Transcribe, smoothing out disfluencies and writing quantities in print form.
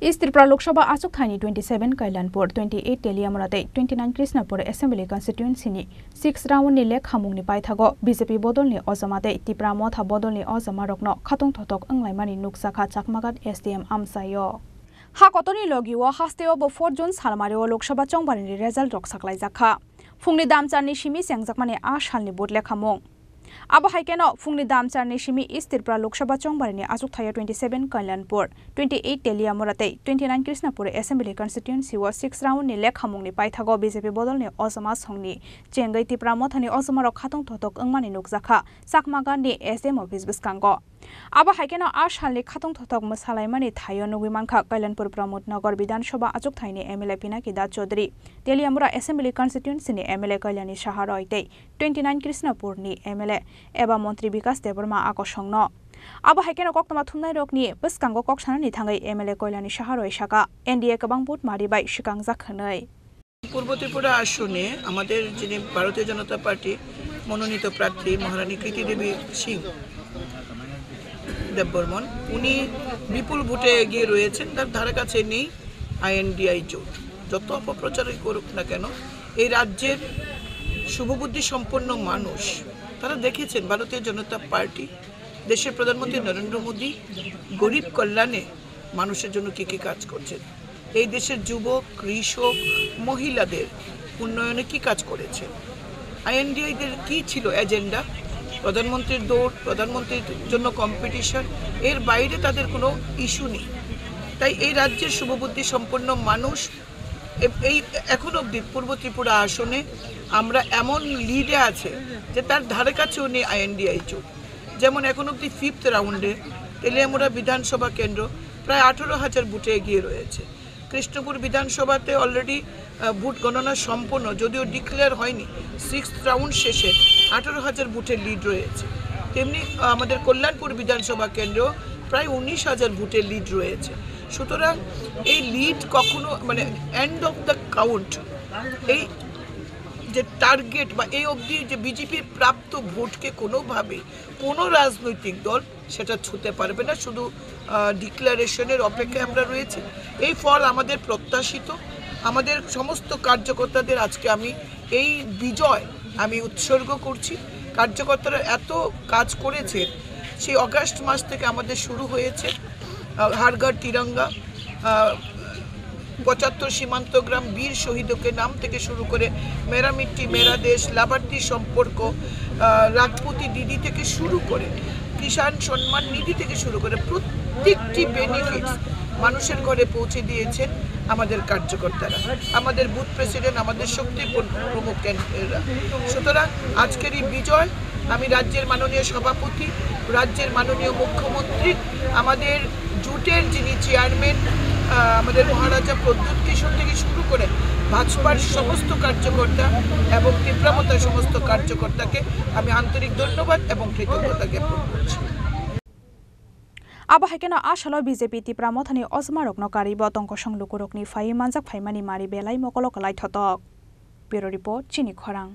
East Tripura Lok Sabha Achuk Thani 27 Kailanpur 28 Teliamurate 29 Krishnapur Assembly Constituency ni 6 round ni lek hamung ni paithago BJP bodol ni ozamate Tripura motha bodol ni ozama rokno khatung thotok anglaimani nuksakha chakmagat SDM amsayo ha kotoni logiwo hasteo bo 4 June salmario Lok Sabha chongbani ni result rok saklai jakha fungni damcharni simi sengjakmani a salni bodle khamung Abo haikeno fungni damcharni simi East Tripura Lok Sabha chongbani ni Achuk Thaya 27 Kailanpur 28 Teliamurate 29 Krishnapur Assembly Constituency wa 6 round ni lek hamung ni paithago BJP bodol ni ozama songni chengai Tripura mothani ozama rok khatung thotok angmani nukjakha sakmagan ni SDM office biskango Abo haikeno a salni khatung thotok masalaimani thayo nugimankha Kailanpur Pramod Nagar Bidhan Sabha Achuk Thaini MLA Pinaki Das Chaudhary Teliamura Assembly Constituency ni MLA Kalyani Saha Roite 29 Krishnapur ni MLA Eba Montri Bikas Deborma Akosongno Abo haikeno koktama thumnai rokni biskango koksanani thangai MLA Kalyani Saha Roi Shaka NDA kabang put maribai shikangjak khanai পূর্ব ত্রিপুরা আসনে আমাদের যিনি ভারতীয় জনতা party মনোনীত প্রার্থী মহারানী কৃতি দেবী সিং দেববর্মন উনি বিপুল ভোটে এগিয়ে রয়েছেন তার ধারে কাছে নেই আইএনডিআই জোট যত অপপ্রচারই করুক না কেন এই রাজ্যের শুভবুদ্ধি সম্পন্ন মানুষ তারা দেখেছেন ভারতীয় জনতা পার্টি দেশের প্রধানমন্ত্রী নরেন্দ্র মোদী গরিব কল্যাণে মানুষের জন্য কি কি কাজ করছেন এই দেশের যুবক কৃষক মহিলাদের উন্নয়নে কি কাজ করেছে আইএনডিআইদের কি ছিল এজেন্ডা প্রধানমন্ত্রীর দৌড় প্রধানমন্ত্রীর জন্য কম্পিটিশন এর বাইরে তাদের কোনো ইস্যু নেই তাই এই রাজ্যের শুভবুদ্ধি সম্পন্ন মানুষ এই এখন অবধি পূর্ব ত্রিপুরা আসনে আমরা এমন লিডে আছে যে তার ধারে কাছেও নেই আইএনডিআই জোট যেমন এখন অবধি 5th রাউন্ডে তেলিয়ামুড়া বিধানসভা কেন্দ্র প্রায় 18,000 ভোটে এগিয়ে রয়েছে কৃষ্ণপুর বিধানসভাতে অলরেডি ভোট গণনা সম্পন্ন যদিও ডিক্লেয়ার হয়নি 6th রাউন্ড শেষে 18,000 ভোটের লিড রয়েছে তেমনি আমাদের কল্যাণপুর বিধানসভা কেন্দ্র প্রায় 19,000 ভোটের লিড রয়েছে সুতরাং এই লিড কখনো মানে এন্ড অফ দ্য কাউন্ট এই যে টার্গেট বা এই অবধি যে বিজেপি প্রাপ্ত ভোটকে কোনোভাবে কোনো রাজনৈতিক দল সেটা ছুঁতে পারবে না শুধু ডিক্লারেশনের অপেক্ষায় আমরা রয়েছি এই ফল আমাদের প্রত্যাশিত আমাদের সমস্ত কার্যকর্তাদের আজকে আমি এই বিজয় আমি উৎসর্গ করছি কার্যকর্তারা এত কাজ করেছে সেই অগাস্ট মাস থেকে আমাদের শুরু হয়েছে हर घर तिरंगा 75 সীমান্ত গ্রাম বীর শহীদকে নাম থেকে শুরু করে মেরা মিট্টি মেরা দেশ লাভার্থী সম্পর্ক রাজপুতি দিদি থেকে শুরু করে কিষাণ সম্মান নিধি থেকে শুরু করে প্রত্যেকটি বেনিফিটস মানুষের ঘরে পৌঁছে দিয়েছেন আমাদের কার্যকর্তারা আমাদের বুথ প্রেসিডেন্ট আমাদের শক্তি প্রমুখ কেন্দ্ররা সুতরাং আজকের এই বিজয় আমি রাজ্যের মাননীয় সভাপতি রাজ্যের মাননীয় মুখ্যমন্ত্রী আমাদের জোটের যিনি চেয়ারম্যান আমাদের মহারাজা প্রদ্যুৎ কিশোর থেকে শুরু করে ভাজপার সমস্ত কার্যকর্তা এবং ত্রিপুরামতার সমস্ত কার্যকর্তাকে আমি আন্তরিক ধন্যবাদ এবং কৃতজ্ঞতা জ্ঞাপন করছি Abo haikeno asalo BJP Tripura mothani ozma rokno karibo tongko songlukurokni fai manjak faimani mari belai mokolo kalai thotok Bureau Report Chini Khorang